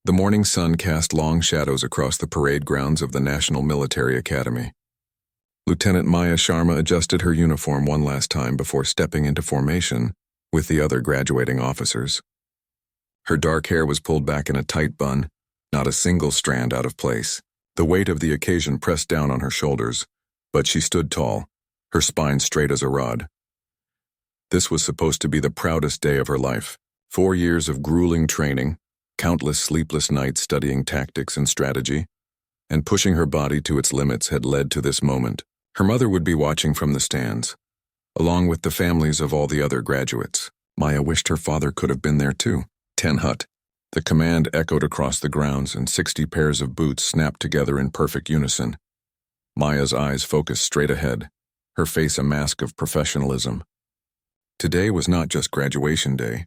The morning sun cast long shadows across the parade grounds of the National Military Academy. Lieutenant Maya Sharma adjusted her uniform one last time before stepping into formation with the other graduating officers. Her dark hair was pulled back in a tight bun, not a single strand out of place. The weight of the occasion pressed down on her shoulders, but she stood tall, her spine straight as a rod. This was supposed to be the proudest day of her life. 4 years of grueling training, countless sleepless nights studying tactics and strategy, and pushing her body to its limits had led to this moment. Her mother would be watching from the stands, along with the families of all the other graduates. Maya wished her father could have been there too. 10 Hut. The command echoed across the grounds and 60 pairs of boots snapped together in perfect unison. Maya's eyes focused straight ahead, her face a mask of professionalism. Today was not just graduation day.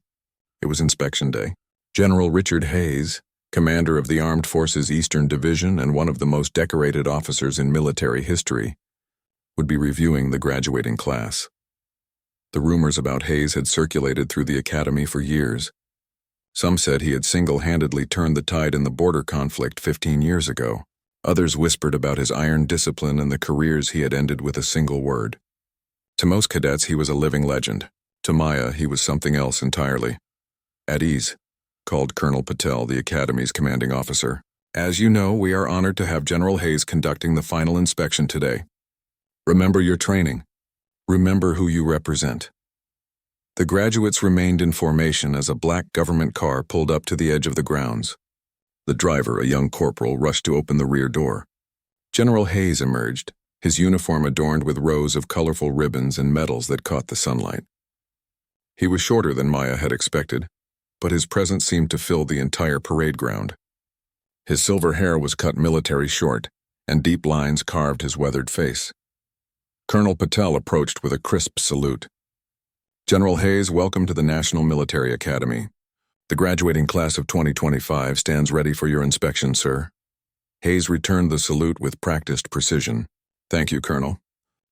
It was inspection day. General Richard Hayes, commander of the Armed Forces Eastern Division and one of the most decorated officers in military history, would be reviewing the graduating class. The rumors about Hayes had circulated through the academy for years. Some said he had single-handedly turned the tide in the border conflict 15 years ago. Others whispered about his iron discipline and the careers he had ended with a single word. To most cadets, he was a living legend. To Maya, he was something else entirely. At ease, called Colonel Patel, the Academy's commanding officer. As you know, we are honored to have General Hayes conducting the final inspection today. Remember your training. Remember who you represent. The graduates remained in formation as a black government car pulled up to the edge of the grounds. The driver, a young corporal, rushed to open the rear door. General Hayes emerged, his uniform adorned with rows of colorful ribbons and medals that caught the sunlight. He was shorter than Maya had expected, but his presence seemed to fill the entire parade ground. His silver hair was cut military short, and deep lines carved his weathered face. Colonel Patel approached with a crisp salute. General Hayes, welcome to the National Military Academy. The graduating class of 2025 stands ready for your inspection, sir. Hayes returned the salute with practiced precision. Thank you, Colonel.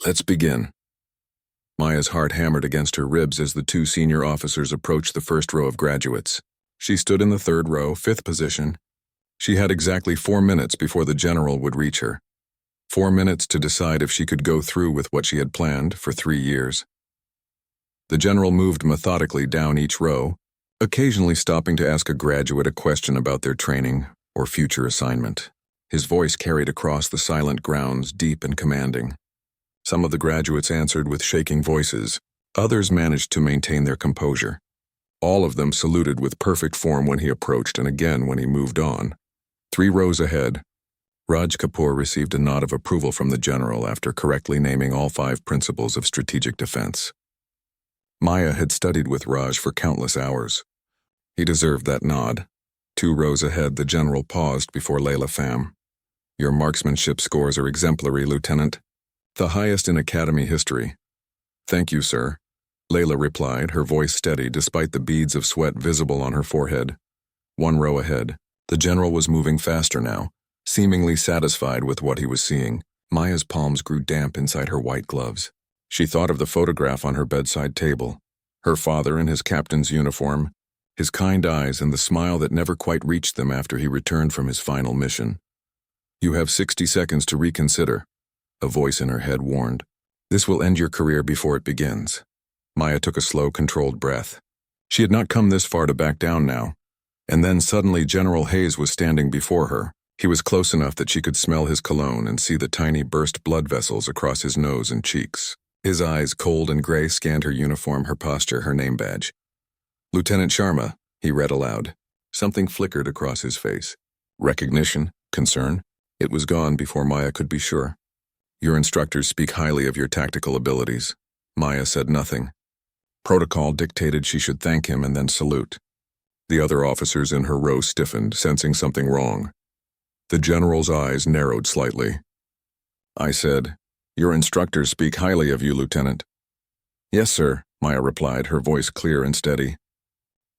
Let's begin. Maya's heart hammered against her ribs as the 2 senior officers approached the first row of graduates. She stood in the 3rd row, 5th position. She had exactly 4 minutes before the general would reach her. 4 minutes to decide if she could go through with what she had planned for 3 years. The general moved methodically down each row, occasionally stopping to ask a graduate a question about their training or future assignment. His voice carried across the silent grounds, deep and commanding. Some of the graduates answered with shaking voices. Others managed to maintain their composure. All of them saluted with perfect form when he approached and again when he moved on. 3 rows ahead, Raj Kapoor received a nod of approval from the general after correctly naming all 5 principles of strategic defense. Maya had studied with Raj for countless hours. He deserved that nod. 2 rows ahead, the general paused before Layla Pham. Your marksmanship scores are exemplary, Lieutenant. The highest in Academy history. Thank you, sir. Layla replied, her voice steady despite the beads of sweat visible on her forehead. 1 row ahead. The general was moving faster now, seemingly satisfied with what he was seeing. Maya's palms grew damp inside her white gloves. She thought of the photograph on her bedside table, her father in his captain's uniform, his kind eyes and the smile that never quite reached them after he returned from his final mission. You have 60 seconds to reconsider, a voice in her head warned. This will end your career before it begins. Maya took a slow, controlled breath. She had not come this far to back down now. And then suddenly General Hayes was standing before her. He was close enough that she could smell his cologne and see the tiny burst blood vessels across his nose and cheeks. His eyes, cold and gray, scanned her uniform, her posture, her name badge. Lieutenant Sharma, he read aloud. Something flickered across his face. Recognition? Concern? It was gone before Maya could be sure. Your instructors speak highly of your tactical abilities. Maya said nothing. Protocol dictated she should thank him and then salute. The other officers in her row stiffened, sensing something wrong. The general's eyes narrowed slightly. I said, your instructors speak highly of you, Lieutenant. Yes, sir, Maya replied, her voice clear and steady.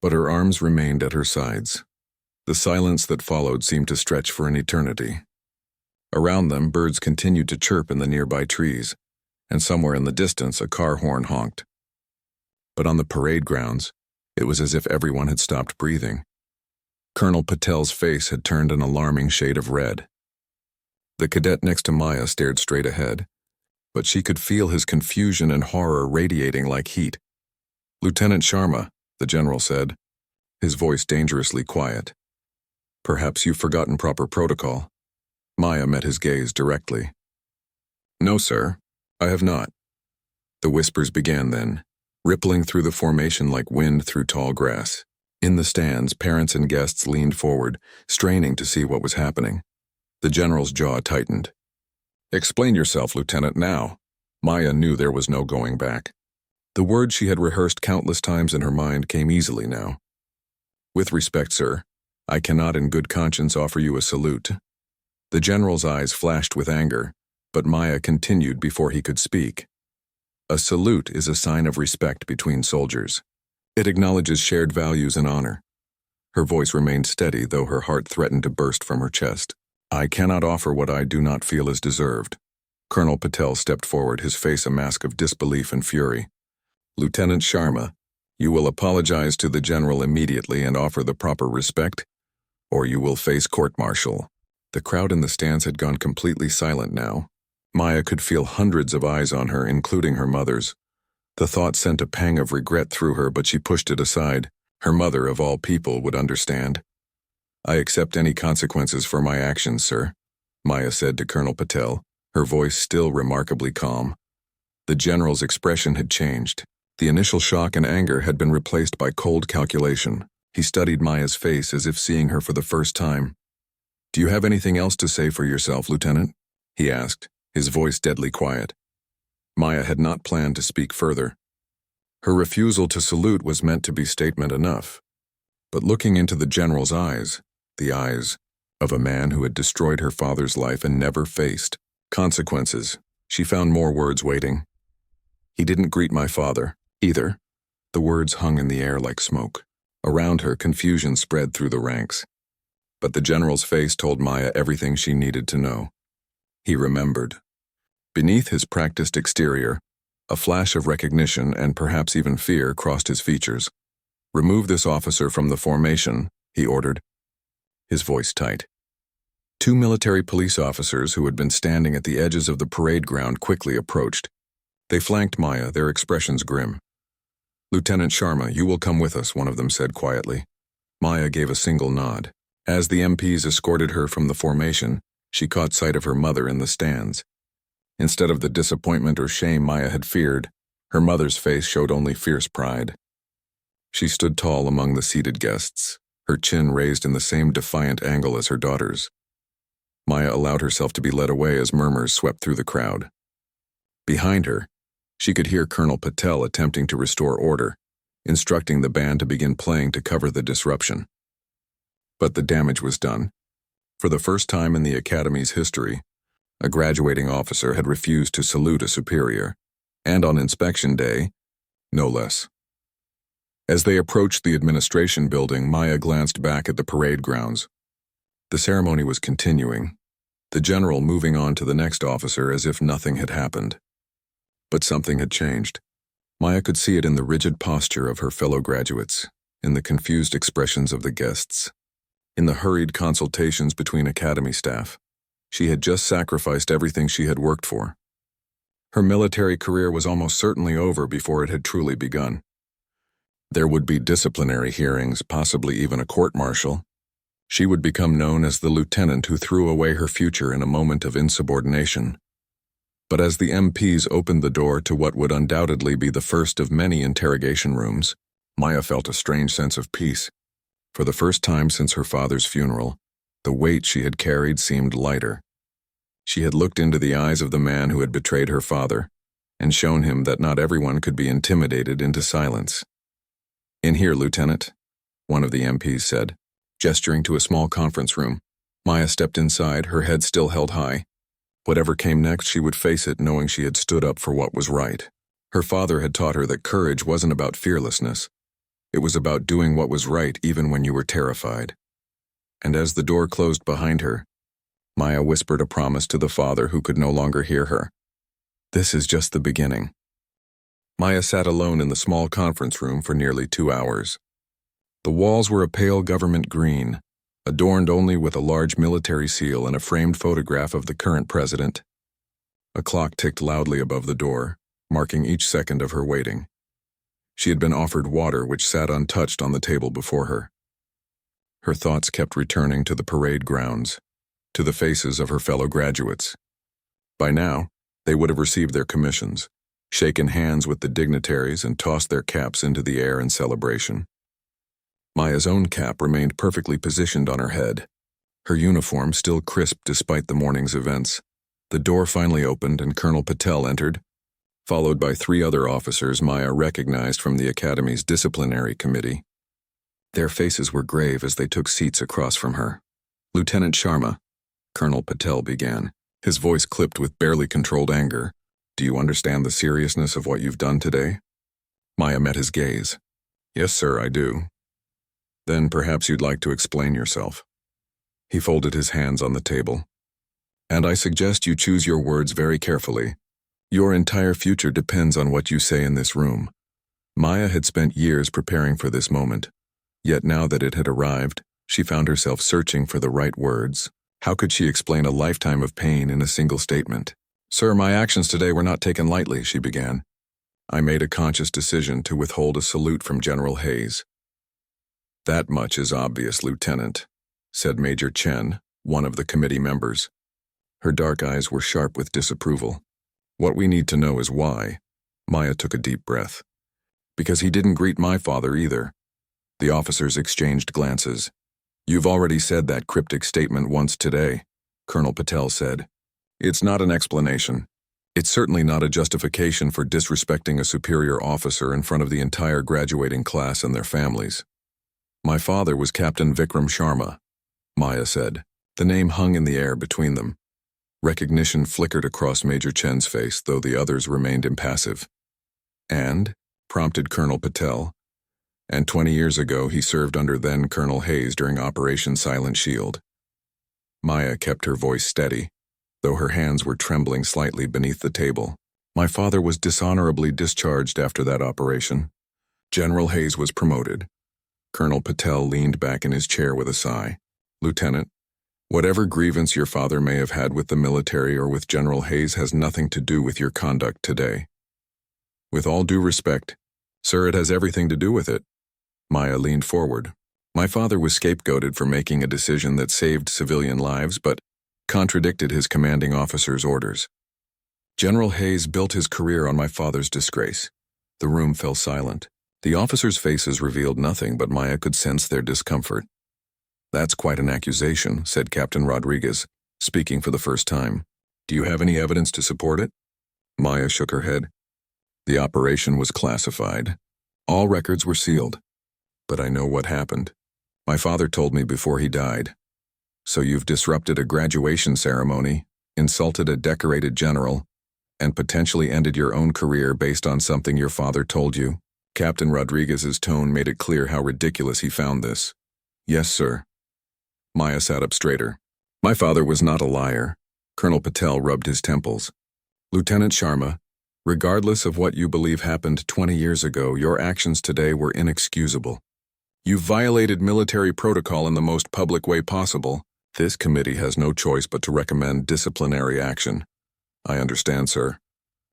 But her arms remained at her sides. The silence that followed seemed to stretch for an eternity. Around them, birds continued to chirp in the nearby trees, and somewhere in the distance a car horn honked. But on the parade grounds, it was as if everyone had stopped breathing. Colonel Patel's face had turned an alarming shade of red. The cadet next to Maya stared straight ahead, but she could feel his confusion and horror radiating like heat. "Lieutenant Sharma," the general said, his voice dangerously quiet. "Perhaps you've forgotten proper protocol." Maya met his gaze directly. "No, sir, I have not." The whispers began then, rippling through the formation like wind through tall grass. In the stands, parents and guests leaned forward, straining to see what was happening. The general's jaw tightened. "Explain yourself, Lieutenant, now." Maya knew there was no going back. The words she had rehearsed countless times in her mind came easily now. "With respect, sir, I cannot in good conscience offer you a salute." The general's eyes flashed with anger, but Maya continued before he could speak. "A salute is a sign of respect between soldiers. It acknowledges shared values and honor." Her voice remained steady, though her heart threatened to burst from her chest. "I cannot offer what I do not feel is deserved." Colonel Patel stepped forward, his face a mask of disbelief and fury. "Lieutenant Sharma, you will apologize to the general immediately and offer the proper respect, or you will face court-martial." The crowd in the stands had gone completely silent now. Maya could feel hundreds of eyes on her, including her mother's. The thought sent a pang of regret through her, but she pushed it aside. Her mother, of all people, would understand. "I accept any consequences for my actions, sir," Maya said to Colonel Patel, her voice still remarkably calm. The general's expression had changed. The initial shock and anger had been replaced by cold calculation. He studied Maya's face as if seeing her for the first time. "Do you have anything else to say for yourself, Lieutenant?" he asked, his voice deadly quiet. Maya had not planned to speak further. Her refusal to salute was meant to be statement enough. But looking into the general's eyes, the eyes of a man who had destroyed her father's life and never faced consequences, she found more words waiting. "He didn't greet my father, either." The words hung in the air like smoke. Around her, confusion spread through the ranks. But the general's face told Maya everything she needed to know. He remembered. Beneath his practiced exterior, a flash of recognition and perhaps even fear crossed his features. "Remove this officer from the formation," he ordered, his voice tight. Two military police officers who had been standing at the edges of the parade ground quickly approached. They flanked Maya, their expressions grim. "Lieutenant Sharma, you will come with us," one of them said quietly. Maya gave a single nod. As the MPs escorted her from the formation, she caught sight of her mother in the stands. Instead of the disappointment or shame Maya had feared, her mother's face showed only fierce pride. She stood tall among the seated guests, her chin raised in the same defiant angle as her daughter's. Maya allowed herself to be led away as murmurs swept through the crowd. Behind her, she could hear Colonel Patel attempting to restore order, instructing the band to begin playing to cover the disruption. But the damage was done. For the first time in the Academy's history, a graduating officer had refused to salute a superior, and on inspection day, no less. As they approached the administration building, Maya glanced back at the parade grounds. The ceremony was continuing, the general moving on to the next officer as if nothing had happened. But something had changed. Maya could see it in the rigid posture of her fellow graduates, in the confused expressions of the guests, in the hurried consultations between academy staff. She had just sacrificed everything she had worked for. Her military career was almost certainly over before it had truly begun. There would be disciplinary hearings, possibly even a court-martial. She would become known as the lieutenant who threw away her future in a moment of insubordination. But as the MPs opened the door to what would undoubtedly be the first of many interrogation rooms, Maya felt a strange sense of peace. For the first time since her father's funeral, the weight she had carried seemed lighter. She had looked into the eyes of the man who had betrayed her father, and shown him that not everyone could be intimidated into silence. "In here, Lieutenant," one of the MPs said, gesturing to a small conference room. Maya stepped inside, her head still held high. Whatever came next, she would face it knowing she had stood up for what was right. Her father had taught her that courage wasn't about fearlessness. It was about doing what was right even when you were terrified. And as the door closed behind her, Maya whispered a promise to the father who could no longer hear her. "This is just the beginning." Maya sat alone in the small conference room for nearly 2 hours. The walls were a pale government green, adorned only with a large military seal and a framed photograph of the current president. A clock ticked loudly above the door, marking each second of her waiting. She had been offered water which sat untouched on the table before her. Her thoughts kept returning to the parade grounds, to the faces of her fellow graduates. By now, they would have received their commissions, shaken hands with the dignitaries and tossed their caps into the air in celebration. Maya's own cap remained perfectly positioned on her head, her uniform still crisp despite the morning's events. The door finally opened and Colonel Patel entered, followed by 3 other officers Maya recognized from the Academy's disciplinary committee. Their faces were grave as they took seats across from her. "Lieutenant Sharma," Colonel Patel began, his voice clipped with barely controlled anger. "Do you understand the seriousness of what you've done today?" Maya met his gaze. "Yes, sir, I do." "Then perhaps you'd like to explain yourself." He folded his hands on the table. "And I suggest you choose your words very carefully. Your entire future depends on what you say in this room." Maya had spent years preparing for this moment, yet now that it had arrived, she found herself searching for the right words. How could she explain a lifetime of pain in a single statement? "Sir, my actions today were not taken lightly," she began. "I made a conscious decision to withhold a salute from General Hayes." "That much is obvious, Lieutenant," said Major Chen, one of the committee members. Her dark eyes were sharp with disapproval. "What we need to know is why." Maya took a deep breath. "Because he didn't greet my father either." The officers exchanged glances. "You've already said that cryptic statement once today," Colonel Patel said. "It's not an explanation. It's certainly not a justification for disrespecting a superior officer in front of the entire graduating class and their families." "My father was Captain Vikram Sharma," Maya said. The name hung in the air between them. Recognition flickered across Major Chen's face, though the others remained impassive. "And?" prompted Colonel Patel. "And 20 years ago he served under then Colonel Hayes during Operation Silent Shield." Maya kept her voice steady, though her hands were trembling slightly beneath the table. "My father was dishonorably discharged after that operation. General Hayes was promoted." Colonel Patel leaned back in his chair with a sigh. "Lieutenant, whatever grievance your father may have had with the military or with General Hayes has nothing to do with your conduct today." "With all due respect, sir, it has everything to do with it." Maya leaned forward. "My father was scapegoated for making a decision that saved civilian lives but contradicted his commanding officer's orders. General Hayes built his career on my father's disgrace." The room fell silent. The officers' faces revealed nothing, but Maya could sense their discomfort. "That's quite an accusation," said Captain Rodriguez, speaking for the first time. "Do you have any evidence to support it?" Maya shook her head. "The operation was classified. All records were sealed. But I know what happened. My father told me before he died. So you've disrupted a graduation ceremony, insulted a decorated general, and potentially ended your own career based on something your father told you?" Captain Rodriguez's tone made it clear how ridiculous he found this. "Yes, sir." Maya sat up straighter. "My father was not a liar." Colonel Patel rubbed his temples. "Lieutenant Sharma, regardless of what you believe happened 20 years ago, your actions today were inexcusable. You violated military protocol in the most public way possible. This committee has no choice but to recommend disciplinary action." "I understand, sir."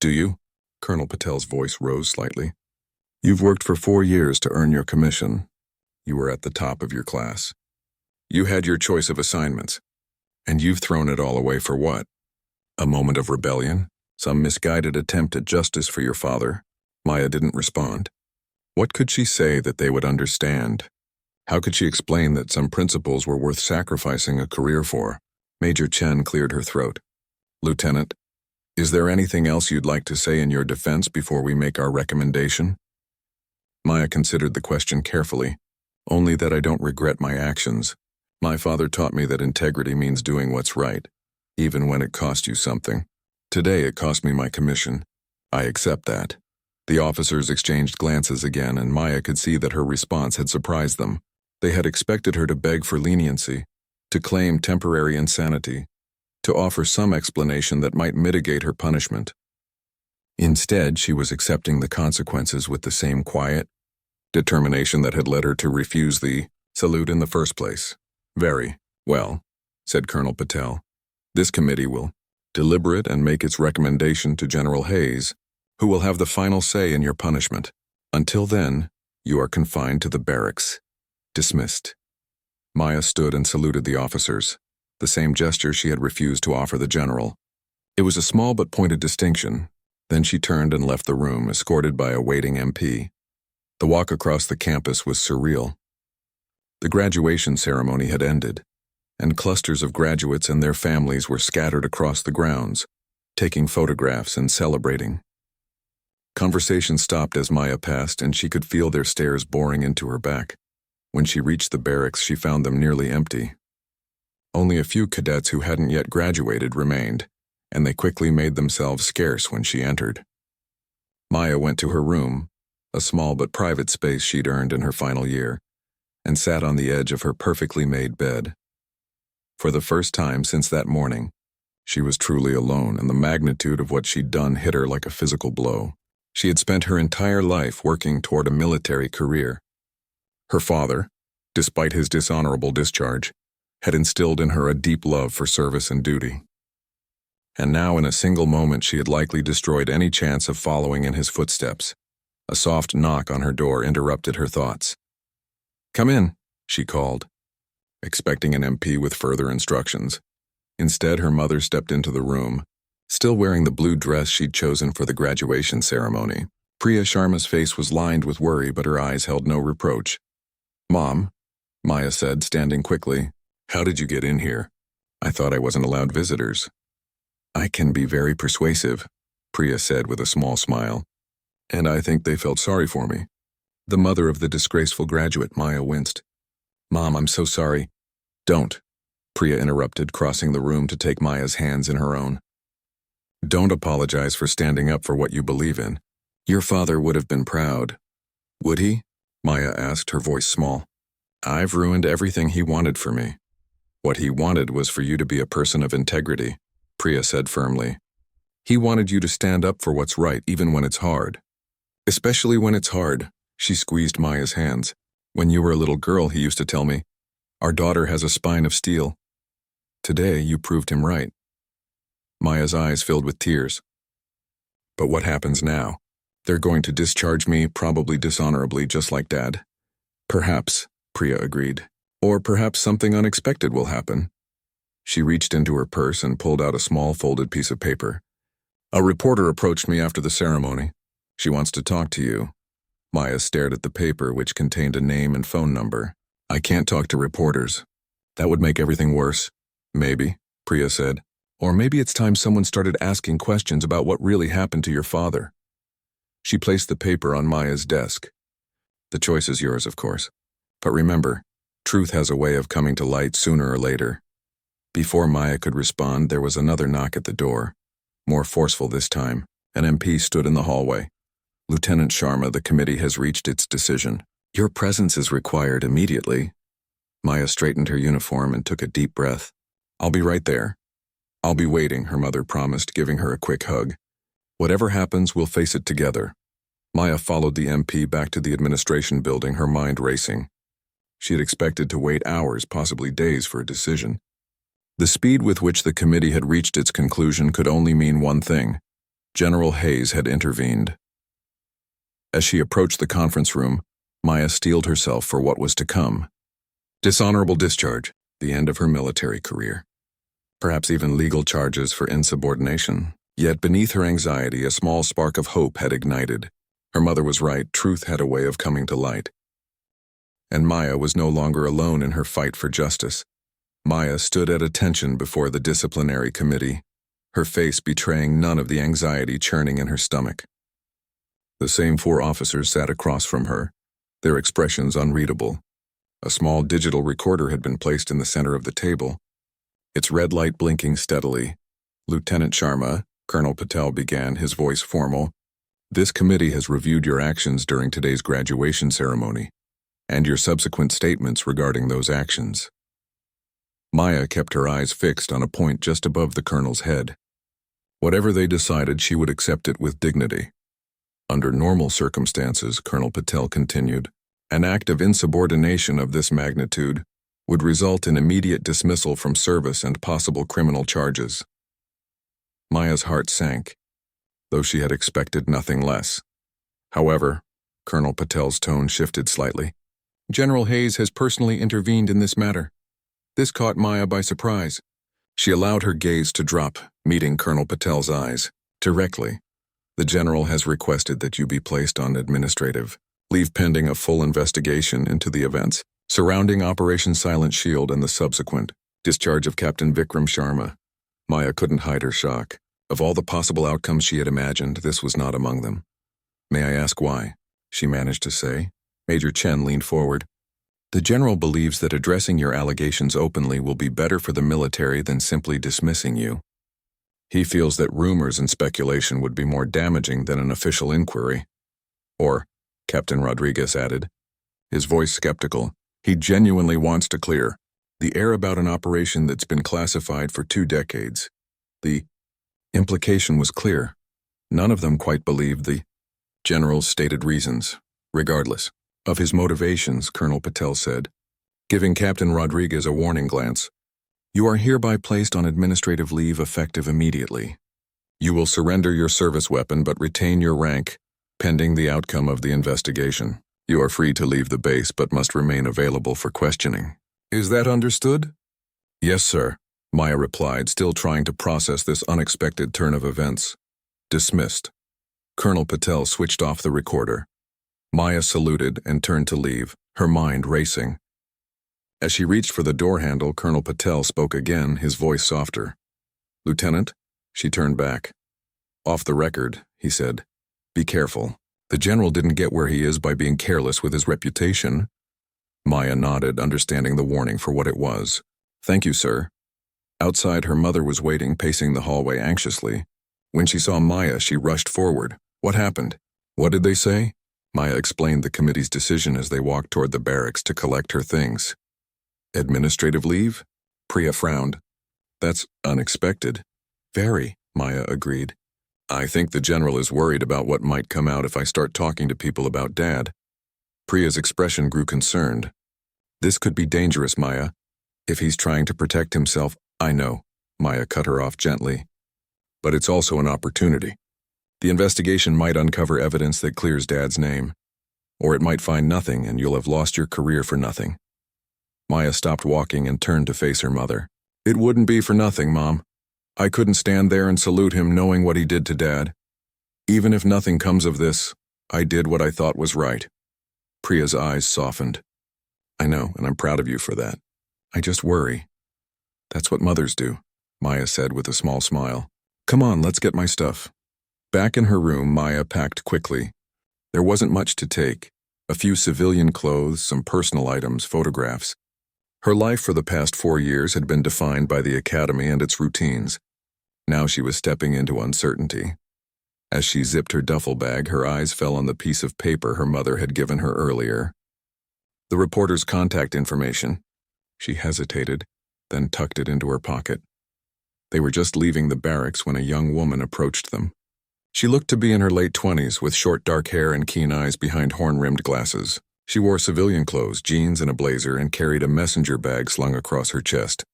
"Do you?" Colonel Patel's voice rose slightly. "You've worked for 4 years to earn your commission. You were at the top of your class. You had your choice of assignments. And you've thrown it all away for what? A moment of rebellion? Some misguided attempt at justice for your father?" Maya didn't respond. What could she say that they would understand? How could she explain that some principles were worth sacrificing a career for? Major Chen cleared her throat. "Lieutenant, is there anything else you'd like to say in your defense before we make our recommendation?" Maya considered the question carefully. "Only that I don't regret my actions. My father taught me that integrity means doing what's right, even when it cost you something. Today it cost me my commission. I accept that." The officers exchanged glances again, and Maya could see that her response had surprised them. They had expected her to beg for leniency, to claim temporary insanity, to offer some explanation that might mitigate her punishment. Instead, she was accepting the consequences with the same quiet determination that had led her to refuse the salute in the first place. Very well, said Colonel Patel. This committee will deliberate and make its recommendation to General Hayes, who will have the final say in your punishment. Until then, you are confined to the barracks. Dismissed. Maya stood and saluted the officers, the same gesture she had refused to offer the general. It was a small but pointed distinction. Then she turned and left the room, escorted by a waiting MP. The walk across the campus was surreal. The graduation ceremony had ended, and clusters of graduates and their families were scattered across the grounds, taking photographs and celebrating. Conversation stopped as Maya passed, and she could feel their stares boring into her back. When she reached the barracks, she found them nearly empty. Only a few cadets who hadn't yet graduated remained, and they quickly made themselves scarce when she entered. Maya went to her room, a small but private space she'd earned in her final year, and sat on the edge of her perfectly made bed. For the first time since that morning, she was truly alone, and the magnitude of what she'd done hit her like a physical blow. She had spent her entire life working toward a military career. Her father, despite his dishonorable discharge, had instilled in her a deep love for service and duty. And now, in a single moment, she had likely destroyed any chance of following in his footsteps. A soft knock on her door interrupted her thoughts. "Come in," she called, expecting an MP with further instructions. Instead, her mother stepped into the room, still wearing the blue dress she'd chosen for the graduation ceremony. Priya Sharma's face was lined with worry, but her eyes held no reproach. "Mom," Maya said, standing quickly, "how did you get in here? I thought I wasn't allowed visitors." "I can be very persuasive," Priya said with a small smile. "And I think they felt sorry for me." The mother of the disgraceful graduate, Maya winced. "Mom, I'm so sorry." "Don't," Priya interrupted, crossing the room to take Maya's hands in her own. "Don't apologize for standing up for what you believe in. Your father would have been proud." "Would he?" Maya asked, her voice small. "I've ruined everything he wanted for me." "What he wanted was for you to be a person of integrity," Priya said firmly. "He wanted you to stand up for what's right, even when it's hard." "Especially when it's hard," she squeezed Maya's hands. "When you were a little girl, he used to tell me, 'Our daughter has a spine of steel.' Today, you proved him right." Maya's eyes filled with tears. "But what happens now? They're going to discharge me, probably dishonorably, just like Dad." "Perhaps," Priya agreed. "Or perhaps something unexpected will happen." She reached into her purse and pulled out a small folded piece of paper. "A reporter approached me after the ceremony. She wants to talk to you." Maya stared at the paper, which contained a name and phone number. "I can't talk to reporters. That would make everything worse." "Maybe," Priya said. "Or maybe it's time someone started asking questions about what really happened to your father." She placed the paper on Maya's desk. "The choice is yours, of course. But remember, truth has a way of coming to light sooner or later." Before Maya could respond, there was another knock at the door. More forceful this time. An MP stood in the hallway. "Lieutenant Sharma, the committee has reached its decision. Your presence is required immediately." Maya straightened her uniform and took a deep breath. "I'll be right there." "I'll be waiting," her mother promised, giving her a quick hug. "Whatever happens, we'll face it together." Maya followed the MP back to the administration building, her mind racing. She had expected to wait hours, possibly days, for a decision. The speed with which the committee had reached its conclusion could only mean one thing. General Hayes had intervened. As she approached the conference room, Maya steeled herself for what was to come. Dishonorable discharge, the end of her military career. Perhaps even legal charges for insubordination. Yet beneath her anxiety, a small spark of hope had ignited. Her mother was right, truth had a way of coming to light. And Maya was no longer alone in her fight for justice. Maya stood at attention before the disciplinary committee, her face betraying none of the anxiety churning in her stomach. The same 4 officers sat across from her, their expressions unreadable. A small digital recorder had been placed in the center of the table, its red light blinking steadily. "Lieutenant Sharma," Colonel Patel began, his voice formal, "this committee has reviewed your actions during today's graduation ceremony, and your subsequent statements regarding those actions." Maya kept her eyes fixed on a point just above the colonel's head. Whatever they decided, she would accept it with dignity. Under normal circumstances, Colonel Patel continued, an act of insubordination of this magnitude would result in immediate dismissal from service and possible criminal charges. Maya's heart sank, though she had expected nothing less. However, Colonel Patel's tone shifted slightly. General Hayes has personally intervened in this matter. This caught Maya by surprise. She allowed her gaze to drop, meeting Colonel Patel's eyes. Directly, the general has requested that you be placed on administrative leave pending a full investigation into the events surrounding Operation Silent Shield and the subsequent discharge of Captain Vikram Sharma. Maya couldn't hide her shock. Of all the possible outcomes she had imagined, this was not among them. May I ask why? She managed to say. Major Chen leaned forward. The general believes that addressing your allegations openly will be better for the military than simply dismissing you. He feels that rumors and speculation would be more damaging than an official inquiry. Or, Captain Rodriguez added, his voice skeptical, he genuinely wants to clear the air about an operation that's been classified for 2 decades. The implication was clear. None of them quite believed the general's stated reasons. Regardless of his motivations, Colonel Patel said, giving Captain Rodriguez a warning glance, you are hereby placed on administrative leave effective immediately. You will surrender your service weapon but retain your rank, pending the outcome of the investigation. You are free to leave the base but must remain available for questioning. Is that understood? Yes, sir, Maya replied, still trying to process this unexpected turn of events. Dismissed. Colonel Patel switched off the recorder. Maya saluted and turned to leave, her mind racing. As she reached for the door handle, Colonel Patel spoke again, his voice softer. Lieutenant? She turned back. Off the record, he said. Be careful. The general didn't get where he is by being careless with his reputation. Maya nodded, understanding the warning for what it was. Thank you, sir. Outside, her mother was waiting, pacing the hallway anxiously. When she saw Maya, she rushed forward. What happened? What did they say? Maya explained the committee's decision as they walked toward the barracks to collect her things. Administrative leave? Priya frowned. That's unexpected. Very, Maya agreed. I think the general is worried about what might come out if I start talking to people about Dad. Priya's expression grew concerned. This could be dangerous, Maya. If he's trying to protect himself, I know. Maya cut her off gently. But it's also an opportunity. The investigation might uncover evidence that clears Dad's name. Or it might find nothing and you'll have lost your career for nothing. Maya stopped walking and turned to face her mother. It wouldn't be for nothing, Mom. I couldn't stand there and salute him knowing what he did to Dad. Even if nothing comes of this, I did what I thought was right. Priya's eyes softened. I know, and I'm proud of you for that. I just worry. That's what mothers do, Maya said with a small smile. Come on, let's get my stuff. Back in her room, Maya packed quickly. There wasn't much to take. A few civilian clothes, some personal items, photographs. Her life for the past 4 years had been defined by the academy and its routines. Now she was stepping into uncertainty. As she zipped her duffel bag, her eyes fell on the piece of paper her mother had given her earlier. The reporter's contact information. She hesitated, then tucked it into her pocket. They were just leaving the barracks when a young woman approached them. She looked to be in her late 20s, with short dark hair and keen eyes behind horn-rimmed glasses. She wore civilian clothes, jeans and a blazer, and carried a messenger bag slung across her chest.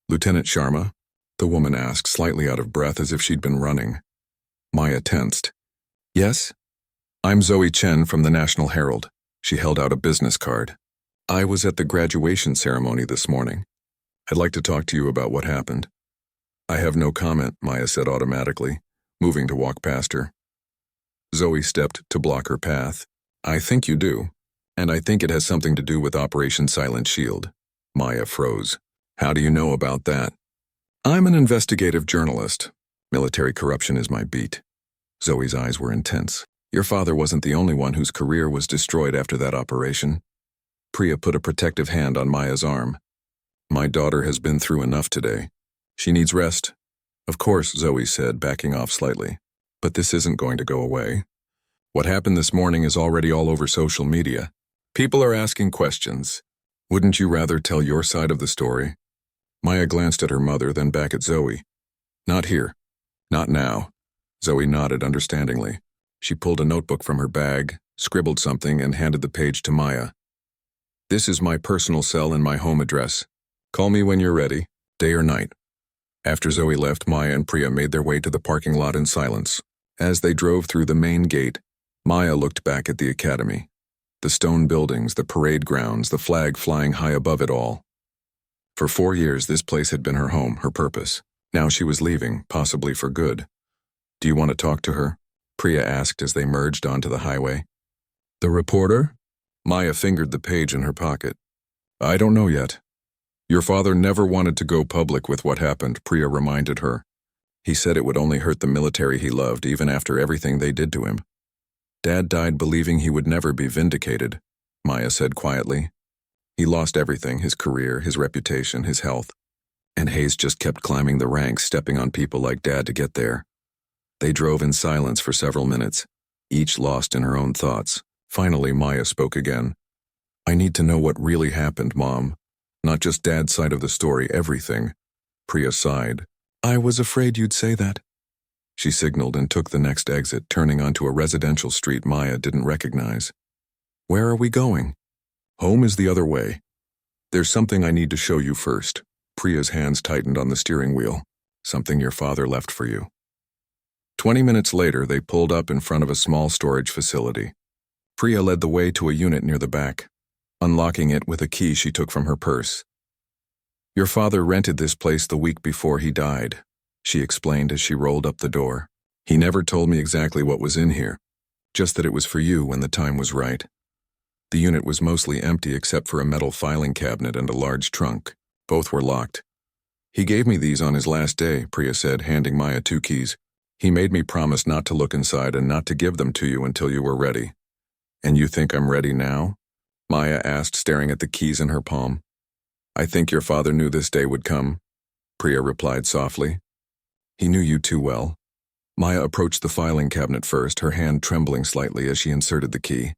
Lieutenant Sharma? The woman asked, slightly out of breath as if she'd been running. Maya tensed. Yes? I'm Zoe Chen from the National Herald. She held out a business card. I was at the graduation ceremony this morning. I'd like to talk to you about what happened. I have no comment, Maya said automatically, moving to walk past her. Zoe stepped to block her path. I think you do. And I think it has something to do with Operation Silent Shield. Maya froze. How do you know about that? I'm an investigative journalist. Military corruption is my beat. Zoe's eyes were intense. Your father wasn't the only one whose career was destroyed after that operation. Priya put a protective hand on Maya's arm. My daughter has been through enough today. She needs rest. Of course, Zoe said, backing off slightly. But this isn't going to go away. What happened this morning is already all over social media. People are asking questions. Wouldn't you rather tell your side of the story? Maya glanced at her mother, then back at Zoe. Not here. Not now. Zoe nodded understandingly. She pulled a notebook from her bag, scribbled something, and handed the page to Maya. This is my personal cell and my home address. Call me when you're ready, day or night." After Zoe left, Maya and Priya made their way to the parking lot in silence. As they drove through the main gate, Maya looked back at the academy. The stone buildings, the parade grounds, the flag flying high above it all. For 4 years, this place had been her home, her purpose. Now she was leaving, possibly for good. "Do you want to talk to her?" Priya asked as they merged onto the highway. "The reporter?" Maya fingered the page in her pocket. "I don't know yet. Your father never wanted to go public with what happened," Priya reminded her. "He said it would only hurt the military he loved, even after everything they did to him." "Dad died believing he would never be vindicated," Maya said quietly. "He lost everything, his career, his reputation, his health. And Hayes just kept climbing the ranks, stepping on people like Dad to get there." They drove in silence for several minutes, each lost in her own thoughts. Finally, Maya spoke again. "I need to know what really happened, Mom. Not just Dad's side of the story, everything." Priya sighed. "I was afraid you'd say that." She signaled and took the next exit, turning onto a residential street Maya didn't recognize. "Where are we going?" "Home is the other way. There's something I need to show you first." Priya's hands tightened on the steering wheel. "Something your father left for you." 20 minutes later, they pulled up in front of a small storage facility. Priya led the way to a unit near the back, unlocking it with a key she took from her purse. "Your father rented this place the week before he died," she explained as she rolled up the door. "He never told me exactly what was in here, just that it was for you when the time was right." The unit was mostly empty except for a metal filing cabinet and a large trunk. Both were locked. "He gave me these on his last day," Priya said, handing Maya 2 keys. "He made me promise not to look inside and not to give them to you until you were ready." "And you think I'm ready now?" Maya asked, staring at the keys in her palm. "I think your father knew this day would come," Priya replied softly. "He knew you too well." Maya approached the filing cabinet first, her hand trembling slightly as she inserted the key.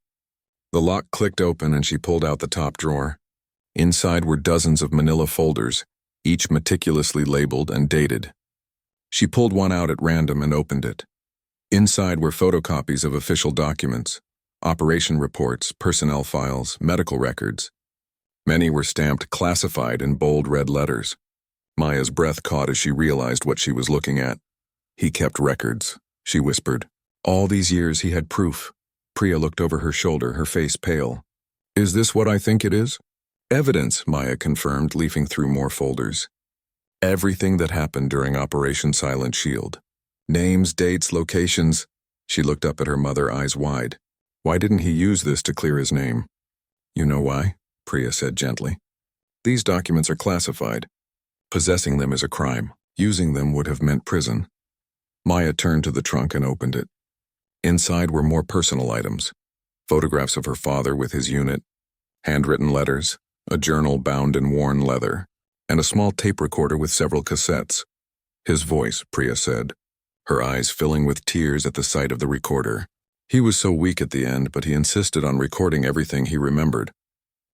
The lock clicked open and she pulled out the top drawer. Inside were dozens of manila folders, each meticulously labeled and dated. She pulled one out at random and opened it. Inside were photocopies of official documents, operation reports, personnel files, medical records. Many were stamped classified in bold red letters. Maya's breath caught as she realized what she was looking at. "He kept records," she whispered. "All these years he had proof." Priya looked over her shoulder, her face pale. "Is this what I think it is?" "Evidence," Maya confirmed, leafing through more folders. "Everything that happened during Operation Silent Shield. Names, dates, locations." She looked up at her mother, eyes wide. "Why didn't he use this to clear his name?" "You know why?" Priya said gently. "These documents are classified. Possessing them is a crime. Using them would have meant prison." Maya turned to the trunk and opened it. Inside were more personal items. Photographs of her father with his unit, handwritten letters, a journal bound in worn leather, and a small tape recorder with several cassettes. "His voice," Priya said, her eyes filling with tears at the sight of the recorder. "He was so weak at the end, but he insisted on recording everything he remembered.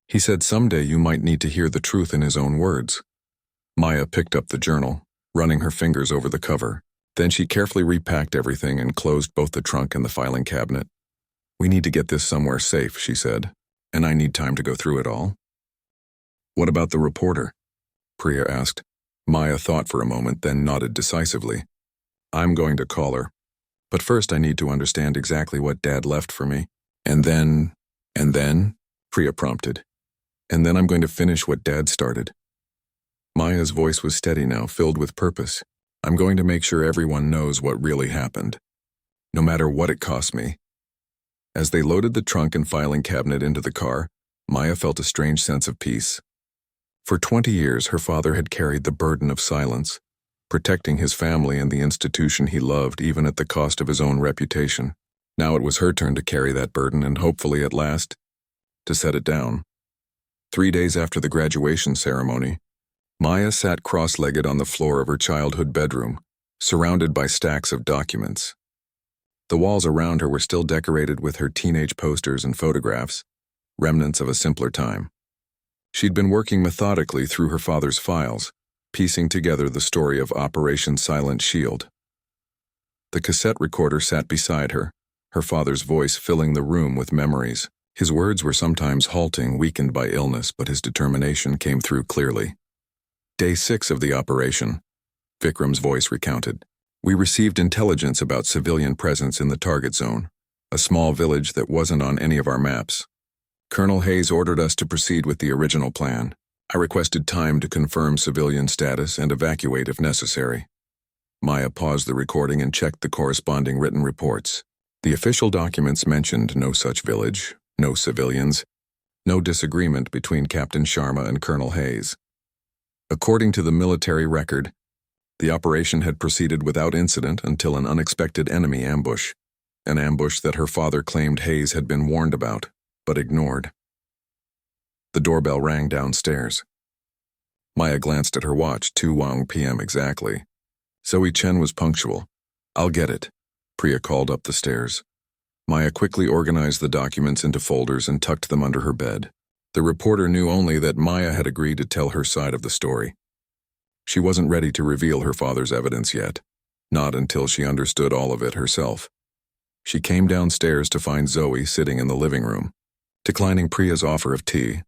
He said someday you might need to hear the truth in his own words." Maya picked up the journal, running her fingers over the cover. Then she carefully repacked everything and closed both the trunk and the filing cabinet. "We need to get this somewhere safe," she said, "and I need time to go through it all." "What about the reporter?" Priya asked. Maya thought for a moment, then nodded decisively. "I'm going to call her. But first I need to understand exactly what Dad left for me. And then, Priya prompted. "And then I'm going to finish what Dad started." Maya's voice was steady now, filled with purpose. "I'm going to make sure everyone knows what really happened, no matter what it costs me." As they loaded the trunk and filing cabinet into the car, Maya felt a strange sense of peace. For 20 years, her father had carried the burden of silence, protecting his family and the institution he loved even at the cost of his own reputation. Now it was her turn to carry that burden and hopefully at last, to set it down. 3 days after the graduation ceremony, Maya sat cross-legged on the floor of her childhood bedroom, surrounded by stacks of documents. The walls around her were still decorated with her teenage posters and photographs, remnants of a simpler time. She'd been working methodically through her father's files, piecing together the story of Operation Silent Shield. The cassette recorder sat beside her, her father's voice filling the room with memories, His words were sometimes halting, weakened by illness, but his determination came through clearly. Day 6 of the operation, Vikram's voice recounted. We received intelligence about civilian presence in the target zone, a small village that wasn't on any of our maps. Colonel Hayes ordered us to proceed with the original plan. I requested time to confirm civilian status and evacuate if necessary. Maya paused the recording and checked the corresponding written reports. The official documents mentioned no such village, no civilians, no disagreement between Captain Sharma and Colonel Hayes. According to the military record, the operation had proceeded without incident until an unexpected enemy ambush, an ambush that her father claimed Hayes had been warned about, but ignored. The doorbell rang downstairs. Maya glanced at her watch, 2 p.m. exactly. Zoe Chen was punctual. I'll get it, Priya called up the stairs. Maya quickly organized the documents into folders and tucked them under her bed. The reporter knew only that Maya had agreed to tell her side of the story. She wasn't ready to reveal her father's evidence yet, not until she understood all of it herself. She came downstairs to find Zoe sitting in the living room, declining Priya's offer of tea.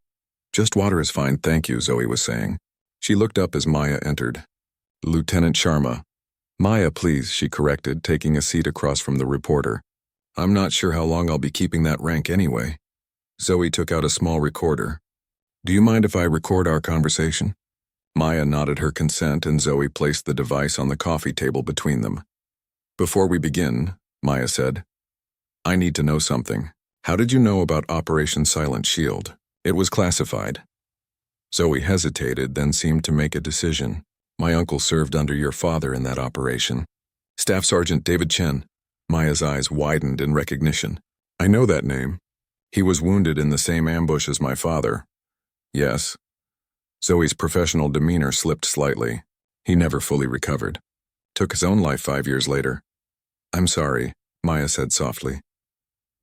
Just water is fine, thank you, Zoe was saying. She looked up as Maya entered. Lieutenant Sharma. Maya, please, she corrected, taking a seat across from the reporter. I'm not sure how long I'll be keeping that rank anyway. Zoe took out a small recorder. Do you mind if I record our conversation? Maya nodded her consent and Zoe placed the device on the coffee table between them. Before we begin, Maya said, I need to know something. How did you know about Operation Silent Shield? It was classified. Zoe hesitated, then seemed to make a decision. My uncle served under your father in that operation. Staff Sergeant David Chen. Maya's eyes widened in recognition. I know that name. He was wounded in the same ambush as my father. Yes. Zoe's professional demeanor slipped slightly. He never fully recovered. Took his own life 5 years later. I'm sorry, Maya said softly.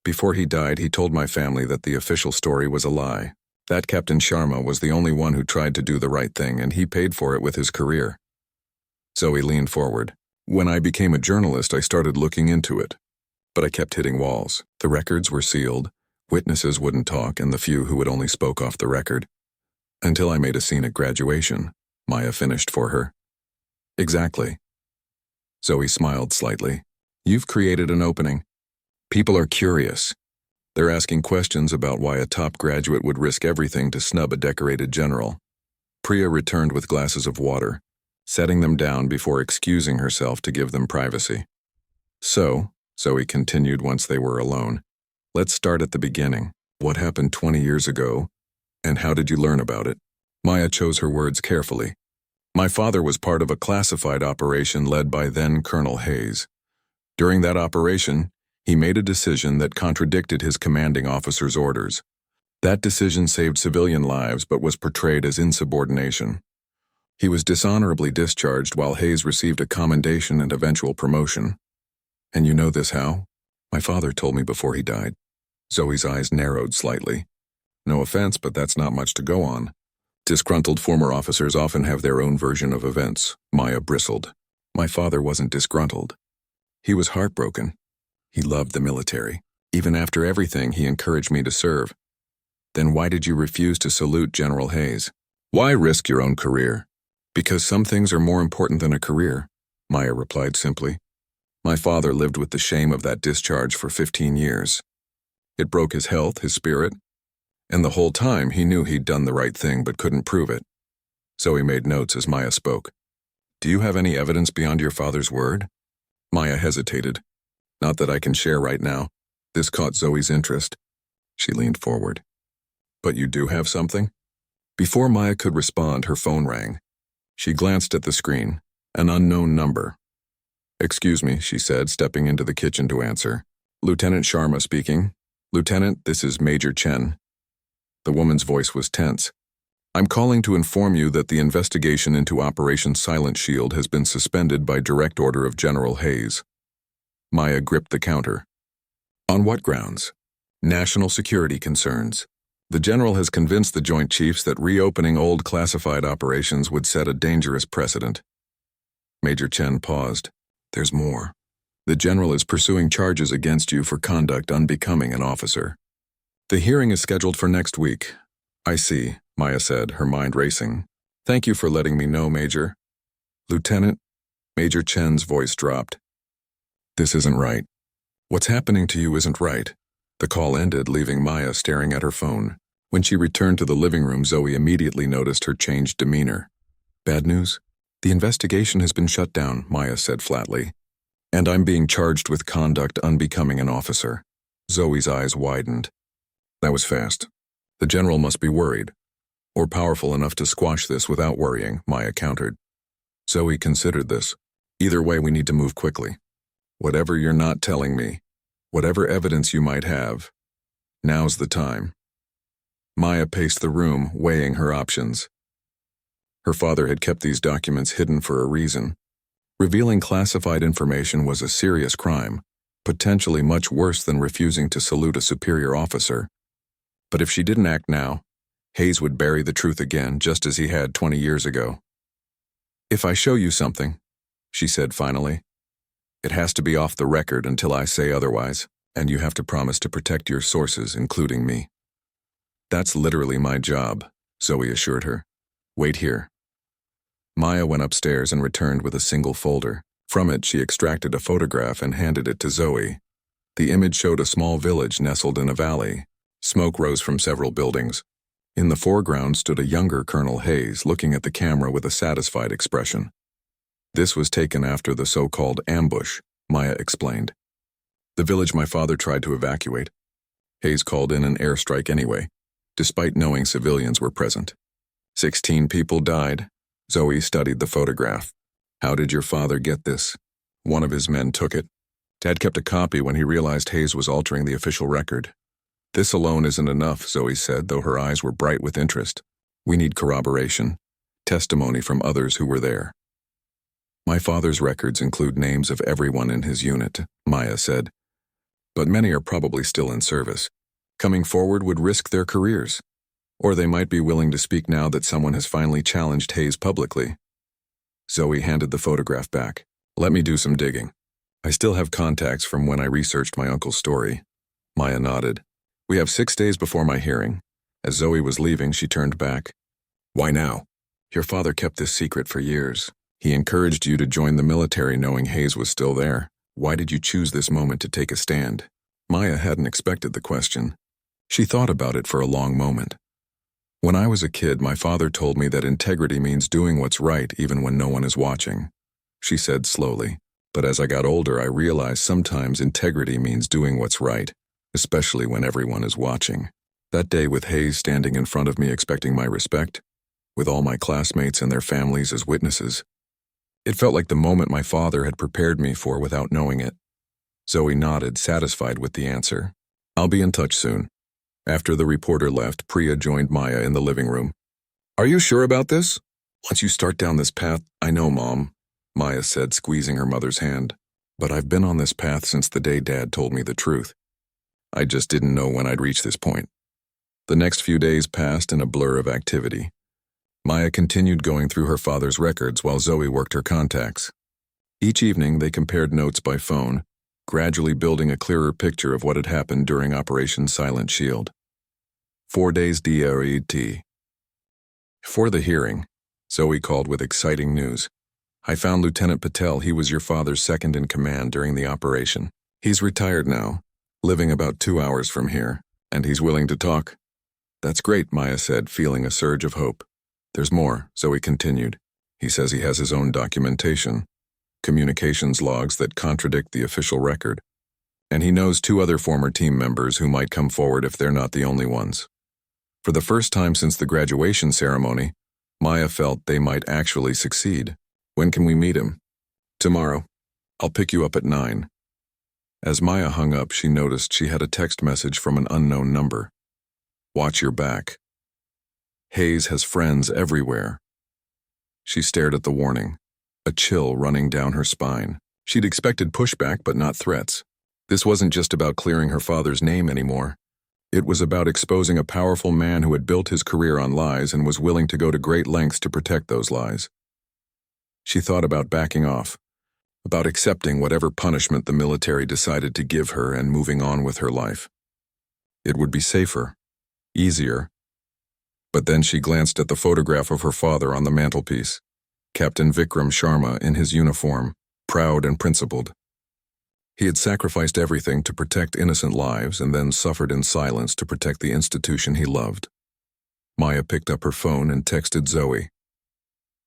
Before he died, he told my family that the official story was a lie. That Captain Sharma was the only one who tried to do the right thing, and he paid for it with his career. Zoe leaned forward. When I became a journalist, I started looking into it. But I kept hitting walls. The records were sealed, witnesses wouldn't talk, and the few who would only spoke off the record. Until I made a scene at graduation, Maya finished for her. Exactly. Zoe smiled slightly. You've created an opening. People are curious. They're asking questions about why a top graduate would risk everything to snub a decorated general. Priya returned with glasses of water, setting them down before excusing herself to give them privacy. So, Zoe continued once they were alone, let's start at the beginning. What happened 20 years ago, and how did you learn about it? Maya chose her words carefully. My father was part of a classified operation led by then Colonel Hayes. During that operation, he made a decision that contradicted his commanding officer's orders. That decision saved civilian lives but was portrayed as insubordination. He was dishonorably discharged while Hayes received a commendation and eventual promotion. And you know this how? My father told me before he died. Zoe's eyes narrowed slightly. No offense, but that's not much to go on. Disgruntled former officers often have their own version of events. Maya bristled. My father wasn't disgruntled. He was heartbroken. He loved the military. Even after everything, he encouraged me to serve. Then why did you refuse to salute General Hayes? Why risk your own career? Because some things are more important than a career, Maya replied simply. My father lived with the shame of that discharge for 15 years. It broke his health, his spirit, and the whole time he knew he'd done the right thing but couldn't prove it. Zoe made notes as Maya spoke. Do you have any evidence beyond your father's word? Maya hesitated. Not that I can share right now. This caught Zoe's interest. She leaned forward. But you do have something? Before Maya could respond, her phone rang. She glanced at the screen. An unknown number. Excuse me, she said, stepping into the kitchen to answer. Lieutenant Sharma speaking. Lieutenant, this is Major Chen. The woman's voice was tense. I'm calling to inform you that the investigation into Operation Silent Shield has been suspended by direct order of General Hayes. Maya gripped the counter. On what grounds? National security concerns. The general has convinced the Joint Chiefs that reopening old classified operations would set a dangerous precedent. Major Chen paused. There's more. The general is pursuing charges against you for conduct unbecoming an officer. The hearing is scheduled for next week. I see, Maya said, her mind racing. Thank you for letting me know, Major. Lieutenant, Major Chen's voice dropped. This isn't right. What's happening to you isn't right. The call ended, leaving Maya staring at her phone. When she returned to the living room, Zoe immediately noticed her changed demeanor. Bad news? The investigation has been shut down, Maya said flatly. And I'm being charged with conduct unbecoming an officer. Zoe's eyes widened. That was fast. The general must be worried. Or powerful enough to squash this without worrying, Maya countered. Zoe considered this. Either way, we need to move quickly. Whatever you're not telling me, whatever evidence you might have, now's the time. Maya paced the room, weighing her options. Her father had kept these documents hidden for a reason. Revealing classified information was a serious crime, potentially much worse than refusing to salute a superior officer. But if she didn't act now, Hayes would bury the truth again, just as he had 20 years ago. If I show you something, she said finally, it has to be off the record until I say otherwise, and you have to promise to protect your sources, including me. That's literally my job, Zoe assured her. Wait here. Maya went upstairs and returned with a single folder. From it, she extracted a photograph and handed it to Zoe. The image showed a small village nestled in a valley. Smoke rose from several buildings. In the foreground stood a younger Colonel Hayes, looking at the camera with a satisfied expression. This was taken after the so-called ambush, Maya explained. The village my father tried to evacuate. Hayes called in an airstrike anyway, despite knowing civilians were present. 16 people died. Zoe studied the photograph. How did your father get this? One of his men took it. Dad kept a copy when he realized Hayes was altering the official record. This alone isn't enough, Zoe said, though her eyes were bright with interest. We need corroboration, testimony from others who were there. My father's records include names of everyone in his unit, Maya said. But many are probably still in service. Coming forward would risk their careers. Or they might be willing to speak now that someone has finally challenged Hayes publicly. Zoe handed the photograph back. Let me do some digging. I still have contacts from when I researched my uncle's story. Maya nodded. We have 6 days before my hearing. As Zoe was leaving, she turned back. Why now? Your father kept this secret for years. He encouraged you to join the military knowing Hayes was still there. Why did you choose this moment to take a stand? Maya hadn't expected the question. She thought about it for a long moment. When I was a kid, my father told me that integrity means doing what's right even when no one is watching. She said slowly. But as I got older, I realized sometimes integrity means doing what's right, especially when everyone is watching. That day with Hayes standing in front of me expecting my respect, with all my classmates and their families as witnesses, it felt like the moment my father had prepared me for without knowing it. Zoe nodded, satisfied with the answer. I'll be in touch soon. After the reporter left, Priya joined Maya in the living room. Are you sure about this? Once you start down this path, I know, Mom, Maya said, squeezing her mother's hand. But I've been on this path since the day Dad told me the truth. I just didn't know when I'd reach this point. The next few days passed in a blur of activity. Maya continued going through her father's records while Zoe worked her contacts. Each evening, they compared notes by phone, gradually building a clearer picture of what had happened during Operation Silent Shield. 4 days DRET. For the hearing, Zoe called with exciting news. I found Lieutenant Patel. He was your father's second in command during the operation. He's retired now, living about 2 hours from here, and he's willing to talk. That's great, Maya said, feeling a surge of hope. There's more, Zoe continued. He says he has his own documentation, communications logs that contradict the official record. And he knows 2 other former team members who might come forward if they're not the only ones. For the first time since the graduation ceremony, Maya felt they might actually succeed. When can we meet him? Tomorrow. I'll pick you up at 9. As Maya hung up, she noticed she had a text message from an unknown number. Watch your back. Hayes has friends everywhere. She stared at the warning, a chill running down her spine. She'd expected pushback, but not threats. This wasn't just about clearing her father's name anymore. It was about exposing a powerful man who had built his career on lies and was willing to go to great lengths to protect those lies. She thought about backing off, about accepting whatever punishment the military decided to give her and moving on with her life. It would be safer, easier. But then she glanced at the photograph of her father on the mantelpiece, Captain Vikram Sharma in his uniform, proud and principled. He had sacrificed everything to protect innocent lives and then suffered in silence to protect the institution he loved. Maya picked up her phone and texted Zoe.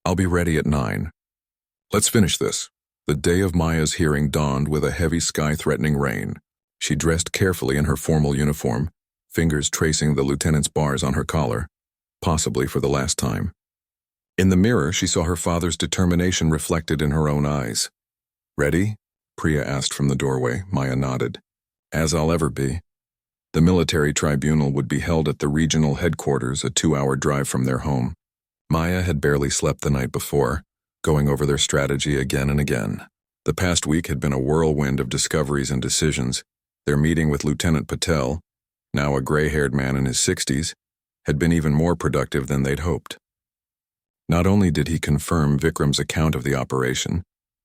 "I'll be ready at 9. Let's finish this." The day of Maya's hearing dawned with a heavy sky-threatening rain. She dressed carefully in her formal uniform, fingers tracing the lieutenant's bars on her collar, possibly for the last time. In the mirror, she saw her father's determination reflected in her own eyes. "Ready?" Priya asked from the doorway. Maya nodded. "As I'll ever be." The military tribunal would be held at the regional headquarters, a 2-hour drive from their home. Maya had barely slept the night before, going over their strategy again and again. The past week had been a whirlwind of discoveries and decisions. Their meeting with Lieutenant Patel, now a gray-haired man in his 60s, had been even more productive than they'd hoped. Not only did he confirm Vikram's account of the operation,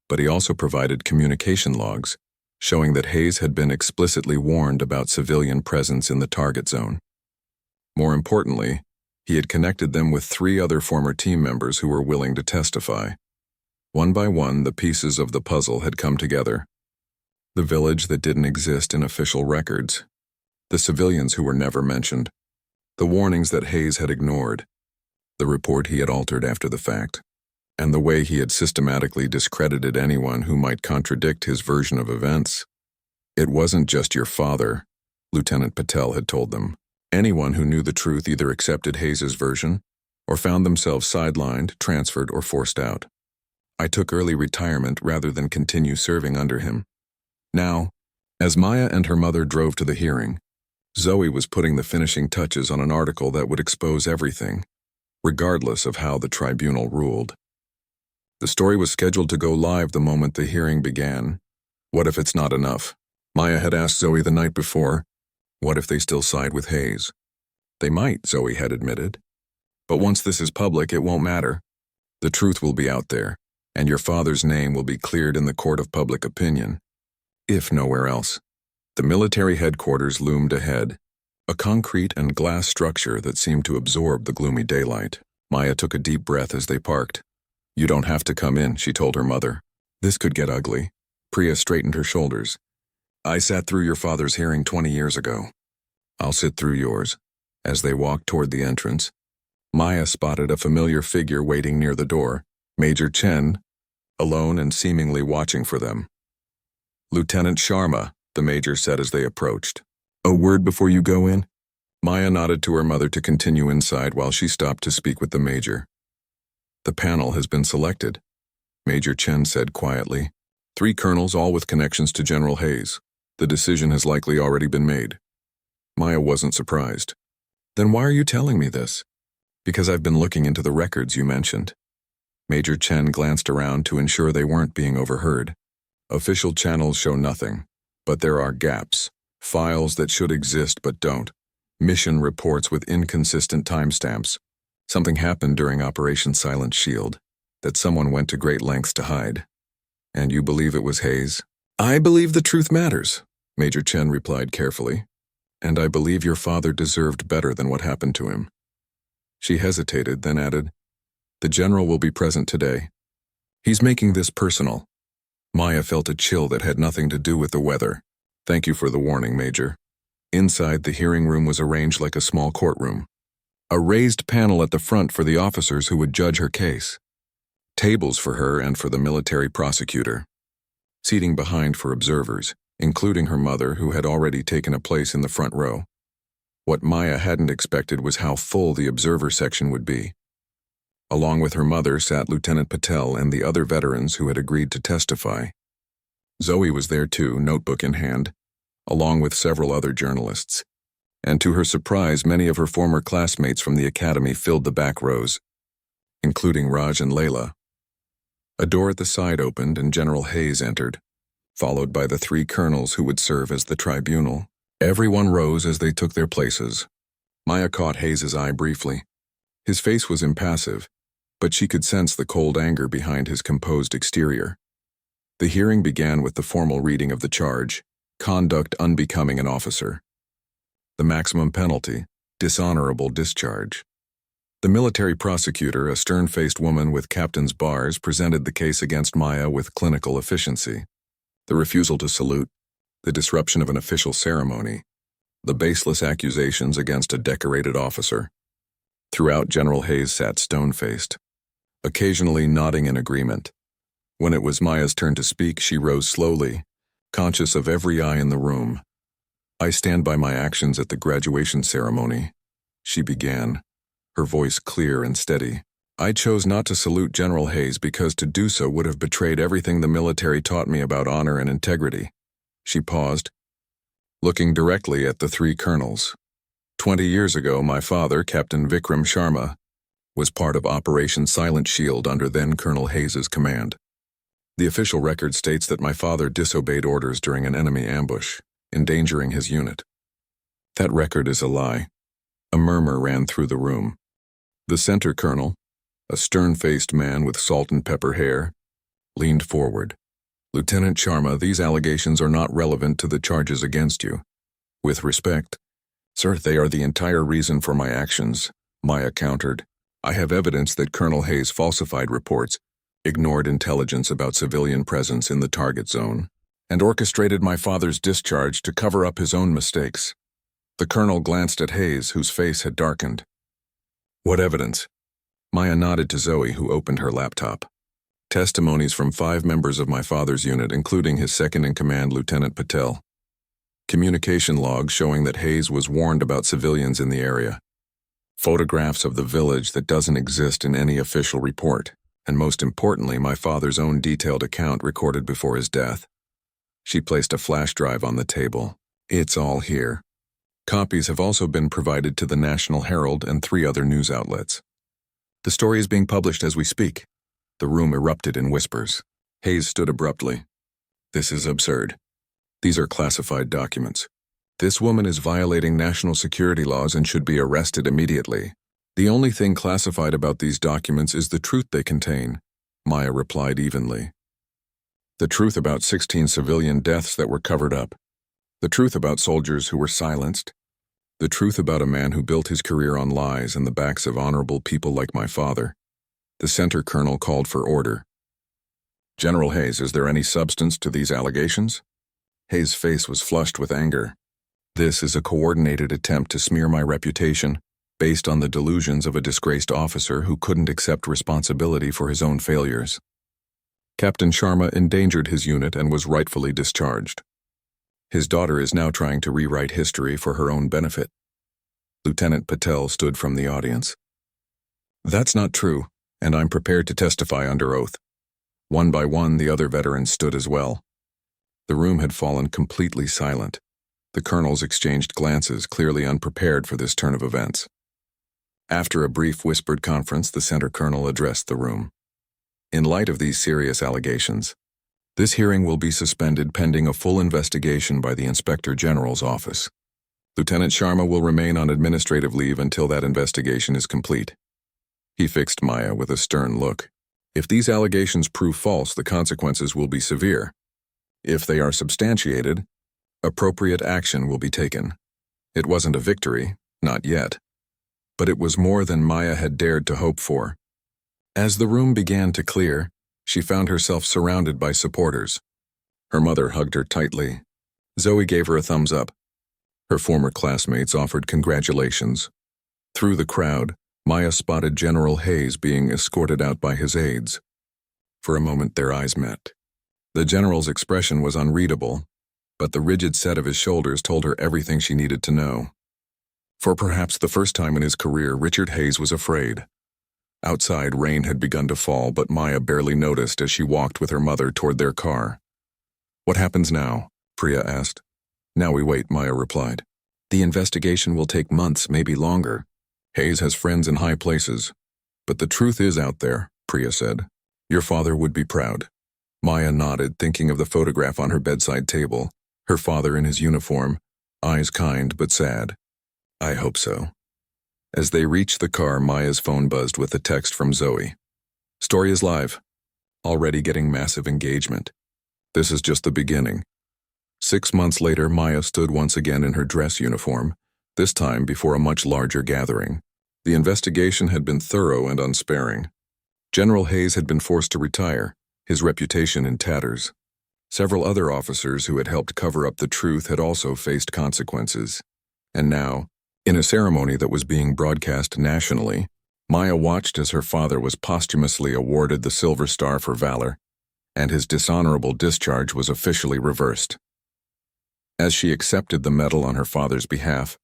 but he also provided communication logs, showing that Hayes had been explicitly warned about civilian presence in the target zone. More importantly, he had connected them with 3 other former team members who were willing to testify. One by one, the pieces of the puzzle had come together. The village that didn't exist in official records, the civilians who were never mentioned, the warnings that Hayes had ignored, the report he had altered after the fact, and the way he had systematically discredited anyone who might contradict his version of events. "It wasn't just your father," Lieutenant Patel had told them. Anyone who knew the truth either accepted Hayes's version or found themselves sidelined, transferred, or forced out. "I took early retirement rather than continue serving under him." Now, as Maya and her mother drove to the hearing, Zoe was putting the finishing touches on an article that would expose everything, regardless of how the tribunal ruled. The story was scheduled to go live the moment the hearing began. What if it's not enough? Maya had asked Zoe the night before, what if they still side with Hayes? They might, Zoe had admitted. But once this is public, it won't matter. The truth will be out there, and your father's name will be cleared in the court of public opinion, if nowhere else. The military headquarters loomed ahead, a concrete and glass structure that seemed to absorb the gloomy daylight. Maya took a deep breath as they parked. "You don't have to come in," she told her mother. "This could get ugly." Priya straightened her shoulders. "I sat through your father's hearing 20 years ago. I'll sit through yours." As they walked toward the entrance, Maya spotted a familiar figure waiting near the door, Major Chen, alone and seemingly watching for them. "Lieutenant Sharma," the major said as they approached. "A word before you go in?" Maya nodded to her mother to continue inside while she stopped to speak with the major. "The panel has been selected," Major Chen said quietly. 3 colonels, all with connections to General Hayes. The decision has likely already been made. Maya wasn't surprised. "Then why are you telling me this?" "Because I've been looking into the records you mentioned." Major Chen glanced around to ensure they weren't being overheard. "Official channels show nothing, but there are gaps, files that should exist but don't, mission reports with inconsistent timestamps. Something happened during Operation Silent Shield that someone went to great lengths to hide. And you believe it was Hayes?" "I believe the truth matters," Major Chen replied carefully. "And I believe your father deserved better than what happened to him." She hesitated, then added, "The general will be present today. He's making this personal." Maya felt a chill that had nothing to do with the weather. "Thank you for the warning, Major." Inside, the hearing room was arranged like a small courtroom. A raised panel at the front for the officers who would judge her case. Tables for her and for the military prosecutor. Seating behind for observers, including her mother, who had already taken a place in the front row. What Maya hadn't expected was how full the observer section would be. Along with her mother sat Lieutenant Patel and the other veterans who had agreed to testify. Zoe was there too, notebook in hand, along with several other journalists. And to her surprise, many of her former classmates from the academy filled the back rows, including Raj and Layla. A door at the side opened and General Hayes entered, followed by the 3 colonels who would serve as the tribunal. Everyone rose as they took their places. Maya caught Hayes's eye briefly. His face was impassive, but she could sense the cold anger behind his composed exterior. The hearing began with the formal reading of the charge, conduct unbecoming an officer. The maximum penalty, dishonorable discharge. The military prosecutor, a stern-faced woman with captain's bars, presented the case against Maya with clinical efficiency. The refusal to salute, the disruption of an official ceremony, the baseless accusations against a decorated officer. Throughout, General Hayes sat stone-faced, occasionally nodding in agreement. When it was Maya's turn to speak, she rose slowly, conscious of every eye in the room. "I stand by my actions at the graduation ceremony," she began, her voice clear and steady. "I chose not to salute General Hayes because to do so would have betrayed everything the military taught me about honor and integrity." She paused, looking directly at the three colonels. 20 years ago, my father, Captain Vikram Sharma, was part of Operation Silent Shield under then-Colonel Hayes's command. The official record states that my father disobeyed orders during an enemy ambush, endangering his unit. That record is a lie. A murmur ran through the room. The center colonel, a stern-faced man with salt and pepper hair, leaned forward. "Lieutenant Sharma, these allegations are not relevant to the charges against you. With respect, sir, they are the entire reason for my actions," Maya countered. "I have evidence that Colonel Hayes falsified reports, ignored intelligence about civilian presence in the target zone, and orchestrated my father's discharge to cover up his own mistakes." The colonel glanced at Hayes, whose face had darkened. "What evidence?" Maya nodded to Zoe, who opened her laptop. "Testimonies from 5 members of my father's unit, including his second-in-command, Lieutenant Patel. Communication logs showing that Hayes was warned about civilians in the area. Photographs of the village that doesn't exist in any official report. And most importantly, my father's own detailed account recorded before his death." She placed a flash drive on the table. "It's all here. Copies have also been provided to the National Herald and 3 other news outlets. The story is being published as we speak." The room erupted in whispers. Hayes stood abruptly. "This is absurd. These are classified documents. This woman is violating national security laws and should be arrested immediately. The only thing classified about these documents is the truth they contain," Maya replied evenly. "The truth about 16 civilian deaths that were covered up. The truth about soldiers who were silenced. The truth about a man who built his career on lies and the backs of honorable people like my father." The center colonel called for order. "General Hayes, is there any substance to these allegations?" Hayes' face was flushed with anger. "This is a coordinated attempt to smear my reputation, based on the delusions of a disgraced officer who couldn't accept responsibility for his own failures. Captain Sharma endangered his unit and was rightfully discharged. His daughter is now trying to rewrite history for her own benefit." Lieutenant Patel stood from the audience. "That's not true, and I'm prepared to testify under oath." One by one, the other veterans stood as well. The room had fallen completely silent. The colonels exchanged glances, clearly unprepared for this turn of events. After a brief whispered conference, the center colonel addressed the room. "In light of these serious allegations, this hearing will be suspended pending a full investigation by the Inspector General's office. Lieutenant Sharma will remain on administrative leave until that investigation is complete." He fixed Maya with a stern look. "If these allegations prove false, the consequences will be severe. If they are substantiated, appropriate action will be taken." It wasn't a victory, not yet. But it was more than Maya had dared to hope for. As the room began to clear, she found herself surrounded by supporters. Her mother hugged her tightly. Zoe gave her a thumbs up. Her former classmates offered congratulations. Through the crowd, Maya spotted General Hayes being escorted out by his aides. For a moment, their eyes met. The general's expression was unreadable, but the rigid set of his shoulders told her everything she needed to know. For perhaps the first time in his career, Richard Hayes was afraid. Outside, rain had begun to fall, but Maya barely noticed as she walked with her mother toward their car. "What happens now?" Priya asked. "Now we wait," Maya replied. "The investigation will take months, maybe longer. Hayes has friends in high places. But the truth is out there," Priya said. "Your father would be proud." Maya nodded, thinking of the photograph on her bedside table, her father in his uniform, eyes kind but sad. "I hope so." As they reached the car, Maya's phone buzzed with a text from Zoe. "Story is live. Already getting massive engagement. This is just the beginning." 6 months later, Maya stood once again in her dress uniform, This time before a much larger gathering. The investigation had been thorough and unsparing. General Hayes had been forced to retire, his reputation in tatters. Several other officers who had helped cover up the truth had also faced consequences. And now, in a ceremony that was being broadcast nationally, Maya watched as her father was posthumously awarded the Silver Star for valor, and his dishonorable discharge was officially reversed. As she accepted the medal on her father's behalf,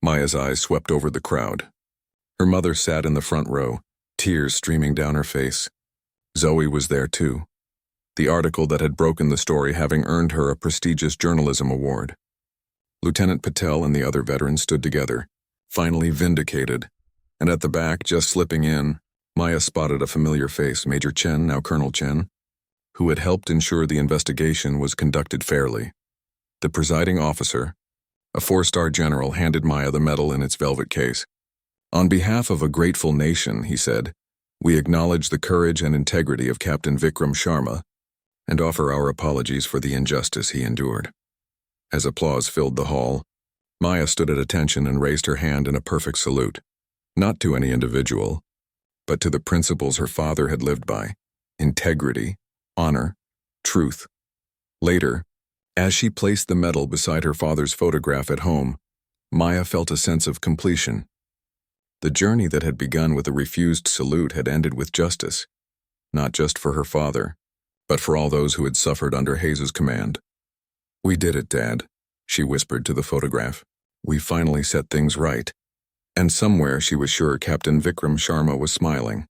Maya's eyes swept over the crowd. Her mother sat in the front row, tears streaming down her face. Zoe was there too, the article that had broken the story having earned her a prestigious journalism award. Lieutenant Patel and the other veterans stood together, finally vindicated, and at the back, just slipping in, Maya spotted a familiar face, Major Chen, now Colonel Chen, who had helped ensure the investigation was conducted fairly. The presiding officer, a 4-star general, handed Maya the medal in its velvet case. "On behalf of a grateful nation," he said, "we acknowledge the courage and integrity of Captain Vikram Sharma and offer our apologies for the injustice he endured." As applause filled the hall, Maya stood at attention and raised her hand in a perfect salute, not to any individual, but to the principles her father had lived by: integrity, honor, truth. Later, as she placed the medal beside her father's photograph at home, Maya felt a sense of completion. The journey that had begun with a refused salute had ended with justice, not just for her father, but for all those who had suffered under Hayes's command. "We did it, Dad," she whispered to the photograph. "We finally set things right." And somewhere she was sure Captain Vikram Sharma was smiling.